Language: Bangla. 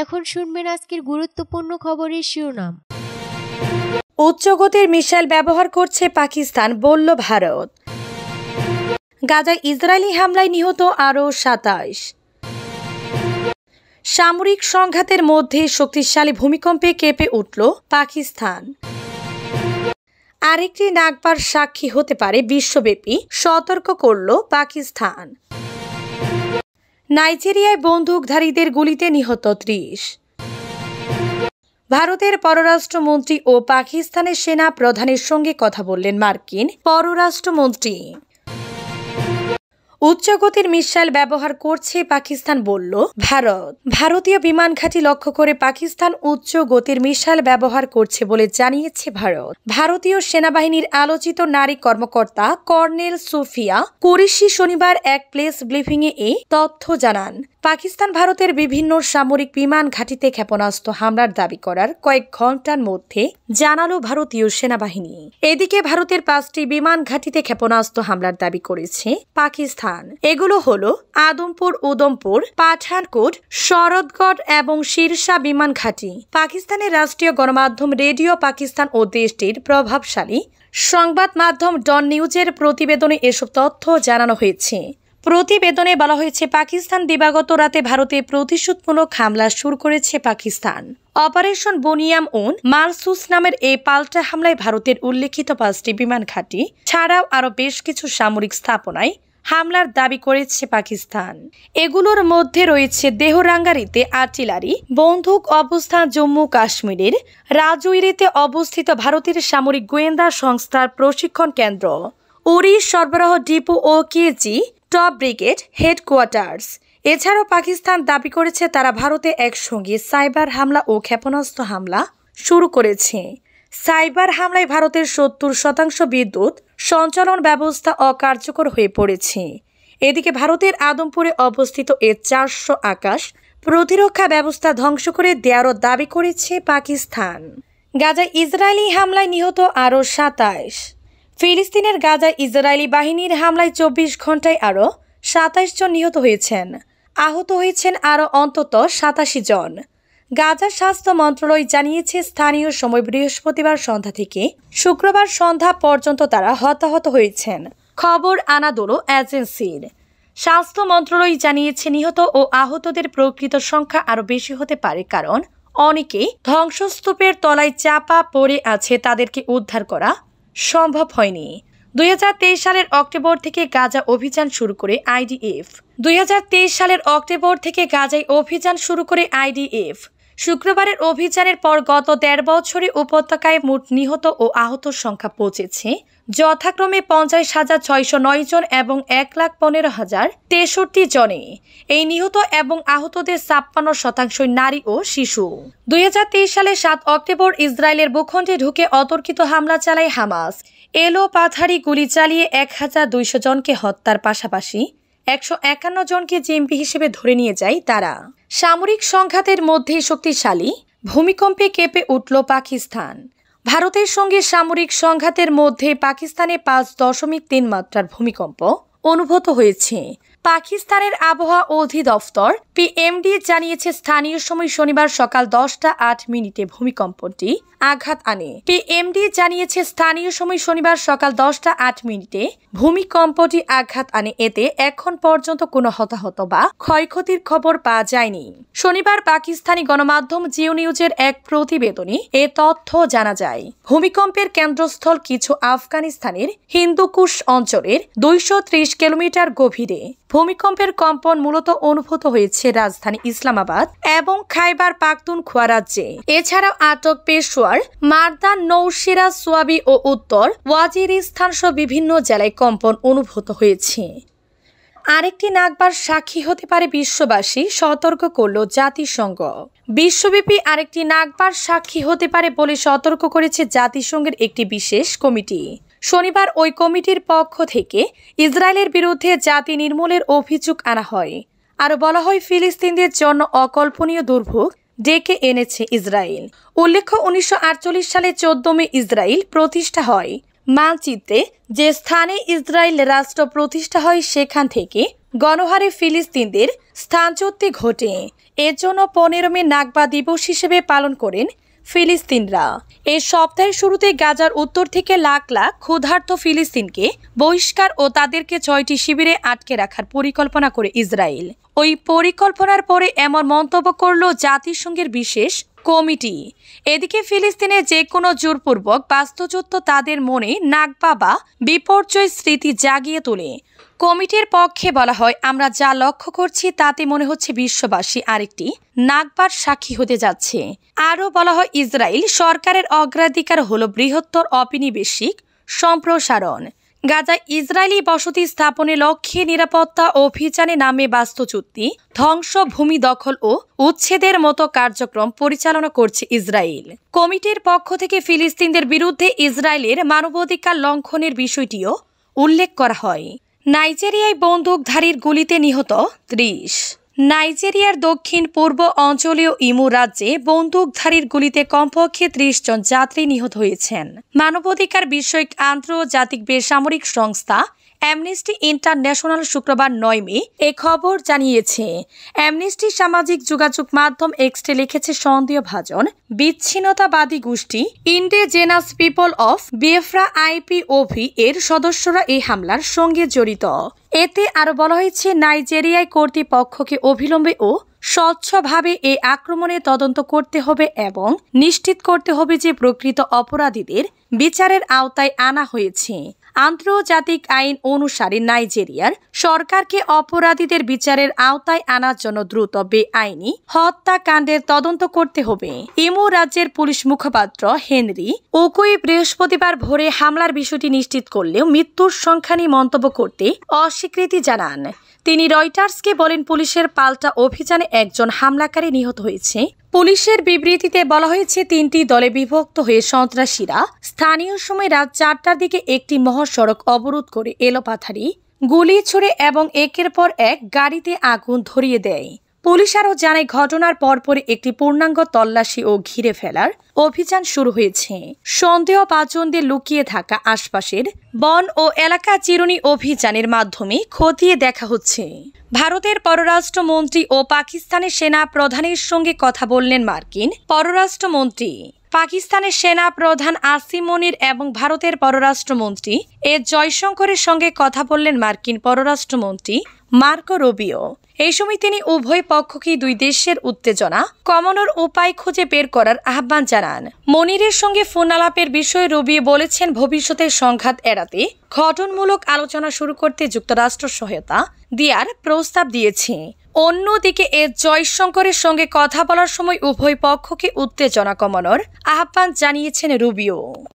এখন শুনবেন আজকের গুরুত্বপূর্ণ খবরের শিরোনাম। উচ্চগতির মিসাইল ব্যবহার করছে পাকিস্তান, বলল ভারত। গাজায় ইসরায়েলি হামলায় নিহত আরও ২৭। সামরিক সংঘাতের মধ্যে শক্তিশালী ভূমিকম্পে কেঁপে উঠল পাকিস্তান। আরেকটি নাগবার সাক্ষী হতে পারে বিশ্বব্যাপী, সতর্ক করল পাকিস্তান। নাইজেরিয়ায় বন্দুকধারীদের গুলিতে নিহত ৩০। ভারতের পররাষ্ট্রমন্ত্রী ও পাকিস্তানের সেনা প্রধানের সঙ্গে কথা বললেন মার্কিন পররাষ্ট্রমন্ত্রী। উচ্চগতির মিসাইল ব্যবহার করছে পাকিস্তান, বলল ভারত। ভারতীয় বিমান ঘাঁটি লক্ষ্য করে পাকিস্তান উচ্চ গতির মিসাইল ব্যবহার করছে বলে জানিয়েছে ভারত। ভারতীয় সেনাবাহিনীর আলোচিত নারী কর্মকর্তা কর্নেল সুফিয়া কুরেশি শনিবার এক প্রেস ব্রিফিংয়ে এই তথ্য জানান। পাকিস্তান ভারতের বিভিন্ন সামরিক বিমান ঘাঁটিতে ক্ষেপণাস্ত্র হামলার দাবি করার কয়েক ঘন্টার মধ্যে জানালো ভারতীয় সেনাবাহিনী। এদিকে ভারতের ৫টি বিমান ঘাঁটিতে ক্ষেপণাস্ত্র হামলার দাবি করেছে পাকিস্তান। এগুলো হলো আদমপুর, উদমপুর, পাঠানকোট, শরৎগড় এবং শিরসা বিমান ঘাঁটি। পাকিস্তানের রাষ্ট্রীয় গণমাধ্যম রেডিও পাকিস্তান ও দেশটির প্রভাবশালী সংবাদ মাধ্যম ডন নিউজের প্রতিবেদনে এসব তথ্য জানানো হয়েছে। প্রতিবেদনে বলা হয়েছে, পাকিস্তান দিবাগত রাতে ভারতে প্রতিশোধমূলক হামলা শুরু করেছে। পাকিস্তান অপারেশন বনিয়াম উন মারসুস নামের এই পাল্টা হামলায় ভারতের উল্লেখিত ৫টি বিমান ঘাঁটি ছাড়াও আরও বেশ কিছু সামরিক স্থাপনায় হামলার দাবি করেছে পাকিস্তান। এগুলোর মধ্যে রয়েছে দেহরাঙ্গারিতে আর্টিলারি বন্দুক অবস্থান, জম্মু কাশ্মীরের রাজৌরিতে অবস্থিত ভারতের সামরিক গোয়েন্দা সংস্থার প্রশিক্ষণ কেন্দ্র, উড়ি সরবরাহ ডিপো ও কেজি টপ ব্রিগেড হেডকোয়ার্টার্স। এছাড়াও পাকিস্তান দাবি করেছে তারা ভারতে একসঙ্গে সাইবার হামলা ও ক্ষেপণাস্ত্র হামলা শুরু করেছে। সাইবার হামলায় ভারতের ৭০% বিদ্যুৎ সঞ্চালন ব্যবস্থা অকার্যকর হয়ে পড়েছে। এদিকে ভারতের আদমপুরে অবস্থিত এ-৪০০ আকাশ প্রতিরক্ষা ব্যবস্থা ধ্বংস করে দেওয়ারও দাবি করেছে পাকিস্তান। গাজায় ইসরায়েলি হামলায় নিহত আরও ২৭। ফিলিস্তিনের গাজায় ইসরায়েলি বাহিনীর হামলায় ২৪ ঘণ্টায় আরও ২৭ জন নিহত হয়েছেন। আহত হয়েছেন আরও অন্তত ৮৭ জন। গাজার স্বাস্থ্য মন্ত্রণালয় জানিয়েছে, স্থানীয় সময় বৃহস্পতিবার সন্ধ্যা থেকে শুক্রবার সন্ধ্যা পর্যন্ত তারা হতাহত হয়েছেন। খবর আনাদোলো এজেন্সির। স্বাস্থ্য মন্ত্রণালয় জানিয়েছে, নিহত ও আহতদের প্রকৃত সংখ্যা আরও বেশি হতে পারে, কারণ অনেকেই ধ্বংসস্তূপের তলায় চাপা পড়ে আছে, তাদেরকে উদ্ধার করা সম্ভব হয়নি। ২০২৩ সালের অক্টোবর থেকে গাজা অভিযান শুরু করে আইডিএফ। ২০২৩ সালের অক্টোবর থেকে গাজায় অভিযান শুরু করে আইডিএফ। শুক্রবারের অভিযানের পর গত ১.৫ বছরে উপত্যকায় মোট নিহত ও আহত সংখ্যা পৌঁছেছে যথাক্রমে ৫০,৬০৯ জন এবং ১,১৫,০৬৩ জনে। এই নিহত এবং আহতদের ৫৬% নারী ও শিশু। ২০২৩ সালের ৭ অক্টোবর ইসরায়েলের ভূখণ্ডে ঢুকে অতর্কিত হামলা চালায় হামাস। এলো পাথারি গুলি চালিয়ে ১,২০০ জনকে হত্যার পাশাপাশি ১৫১ জনকে জিম্মি হিসেবে ধরে নিয়ে যায় তারা। সামরিক সংঘাতের মধ্যে শক্তিশালী ভূমিকম্পে কেঁপে উঠল পাকিস্তান। ভারতের সঙ্গে সামরিক সংঘাতের মধ্যে পাকিস্তানে ৫.৩ মাত্রার ভূমিকম্প অনুভূত হয়েছে। পাকিস্তানের আবহাওয়া অধিদপ্তর পিএমডি জানিয়েছে, স্থানীয় সময় শনিবার সকাল ১০টা ৮ মিনিটে ভূমিকম্পটি আঘাত আনে। পিএমডি জানিয়েছে, স্থানীয় সময় শনিবার সকাল ১০টা ৮ মিনিটে ভূমিকম্পটি আঘাত আনে। এতে এখন পর্যন্ত কোনো হতাহত বা ক্ষয়ক্ষতির খবর পাওয়া যায়নি। শনিবার পাকিস্তানি গণমাধ্যম জিও নিউজের এক প্রতিবেদনে এ তথ্য জানা যায়। ভূমিকম্পের কেন্দ্রস্থল কিছু আফগানিস্তানের হিন্দুকুশ অঞ্চলের ২৩০ কিলোমিটার গভীরে। ভূমিকম্পের কম্পন মূলত অনুভূত হয়েছে রাজধানী ইসলামাবাদ এবং খাইবার পাখতুনখোয়া রাজ্যে। এছাড়াও আটক পেশোয়ার, মারদান, নৌশেরা, সোয়াবি ও উত্তর ওয়াজিরিস্তান সহ বিভিন্ন জেলায় কম্পন অনুভূত হয়েছে। আরেকটি নাগবার সাক্ষী হতে পারে বিশ্ববাসী, সতর্ক করল জাতিসংঘ। বিশ্বব্যাপী আরেকটি নাগবার সাক্ষী হতে পারে বলে সতর্ক করেছে জাতিসংঘের একটি বিশেষ কমিটি। শনিবার ওই কমিটির পক্ষ থেকে ইসরায়েলের বিরুদ্ধে জাতি নির্মূলের অভিযোগ আনা হয়। আরও বলা হয়, ফিলিস্তিনিদের জন্য অকল্পনীয় দুর্ভোগ ডেকে এনেছে ইসরায়েল। উল্লেখ্য, ১৯৪৮ সালে ১৪ মে ইসরায়েল প্রতিষ্ঠা হয়। মানচিত্রে যে স্থানে ইসরায়েল রাষ্ট্র প্রতিষ্ঠা হয় সেখান থেকে গণহারে ফিলিস্তিনদের স্থানচ্যুতি ঘটে। এর জন্য 15 মে নাকবা দিবস হিসেবে পালন করেন ফিলিস্তিনরা। এই সপ্তাহের শুরুতে গাজার উত্তর থেকে লাখ লাখ ক্ষুধার্ত ফিলিস্তিনকে বহিষ্কার ও তাদেরকে 6টি শিবিরে আটকে রাখার পরিকল্পনা করে ইসরায়েল। ওই পরিকল্পনার পরে এমন মন্তব্য করল জাতিসংঘের বিশেষ কমিটি। এদিকে ফিলিস্তিনে যে কোনো জোরপূর্বক বাস্তুচ্যুত তাদের মনে নাকবা বা বিপর্যয় স্মৃতি জাগিয়ে তোলে। কমিটির পক্ষে বলা হয়, আমরা যা লক্ষ্য করছি তাতে মনে হচ্ছে বিশ্ববাসী আরেকটি নাকবার সাক্ষী হতে যাচ্ছে। আরও বলা হয়, ইসরায়েল সরকারের অগ্রাধিকার হলো বৃহত্তর অপিনিবেশিক সম্প্রসারণ। গাজায় ইসরায়েলি বসতি স্থাপনের লক্ষ্যে নিরাপত্তা অভিযানে নামে বাস্তুচ্যুতি, ধ্বংস, ভূমি দখল ও উচ্ছেদের মতো কার্যক্রম পরিচালনা করছে ইসরায়েল। কমিটির পক্ষ থেকে ফিলিস্তিনদের বিরুদ্ধে ইসরায়েলের মানবাধিকার লঙ্ঘনের বিষয়টিও উল্লেখ করা হয়। নাইজেরিয়ায় বন্দুকধারীর গুলিতে নিহত 30। নাইজেরিয়ার দক্ষিণ পূর্ব অঞ্চলীয় ইমু রাজ্যে বন্দুকধারীর গুলিতে কমপক্ষে 30 জন যাত্রী নিহত হয়েছেন। মানবাধিকার বিষয়ক আন্তর্জাতিক বেসামরিক সংস্থা অ্যামনেস্টি ইন্টারন্যাশনাল শুক্রবার 9 মে এ খবর জানিয়েছে। অ্যামনেস্টি সামাজিক যোগাযোগ মাধ্যম এক্সটে লিখেছে, সন্দেহভাজন বিচ্ছিন্নতাবাদী গোষ্ঠী ইন্ডিজেনাস পিপল অফ বিয়েফ্রা IPOB এর সদস্যরা এই হামলার সঙ্গে জড়িত। এতে আরও বলা হয়েছে, নাইজেরিয়ায় কর্তৃপক্ষকে অবিলম্বে ও স্বচ্ছভাবে এই আক্রমণের তদন্ত করতে হবে এবং নিশ্চিত করতে হবে যে প্রকৃত অপরাধীদের বিচারের আওতায় আনা হয়েছে। আন্তর্জাতিক আইন অনুসারে নাইজেরিয়ার সরকারকে অপরাধীদের বিচারের আওতায় আনার জন্য দ্রুত বেআইনি হত্যাকাণ্ডের তদন্ত করতে হবে। ইমো রাজ্যের পুলিশ মুখপাত্র হেনরি ওকুই বৃহস্পতিবার ভোরে হামলার বিষয়টি নিশ্চিত করলেও মৃত্যুর সংখ্যা নিয়ে মন্তব্য করতে অস্বীকৃতি জানান। তিনি রয়টার্সকে বলেন, পুলিশের পাল্টা অভিযানে একজন হামলাকারী নিহত হয়েছে। পুলিশের বিবৃতিতে বলা হয়েছে, 3টি দলে বিভক্ত হয়ে সন্ত্রাসীরা স্থানীয় সময় রাত 4টার দিকে একটি মহাসড়ক অবরোধ করে এলোপাথারি গুলি ছুড়ে এবং একের পর এক গাড়িতে আগুন ধরিয়ে দেয়। পুলিশ আরও জানায়, ঘটনার পরপরই একটি পূর্ণাঙ্গ তল্লাশি ও ঘিরে ফেলার অভিযান শুরু হয়েছে। সন্দেহভাজনদের লুকিয়ে থাকা আশপাশের বন ও এলাকা চিরুনি অভিযানের মাধ্যমে খতিয়ে দেখা হচ্ছে। ভারতের পররাষ্ট্রমন্ত্রী ও পাকিস্তানের সেনা প্রধানের সঙ্গে কথা বললেন মার্কিন পররাষ্ট্রমন্ত্রী। পাকিস্তানের সেনা প্রধান আসিম মনির এবং ভারতের পররাষ্ট্রমন্ত্রী এস জয়শঙ্করের সঙ্গে কথা বললেন মার্কিন পররাষ্ট্রমন্ত্রী মার্কো রুবিও। এই সময় তিনি উভয় পক্ষকেই দুই দেশের উত্তেজনা কমানোর উপায় খুঁজে বের করার আহ্বান জানান। মনিরের সঙ্গে ফোন আলাপের বিষয়ে রুবিও বলেছেন, ভবিষ্যতের সংঘাত এড়াতে গঠনমূলক আলোচনা শুরু করতে যুক্তরাষ্ট্র সহায়তা দেওয়ার প্রস্তাব দিয়েছে। অন্যদিকে এস জয়শঙ্করের সঙ্গে কথা বলার সময় উভয় পক্ষকে উত্তেজনা কমানোর আহ্বান জানিয়েছেন রুবিও।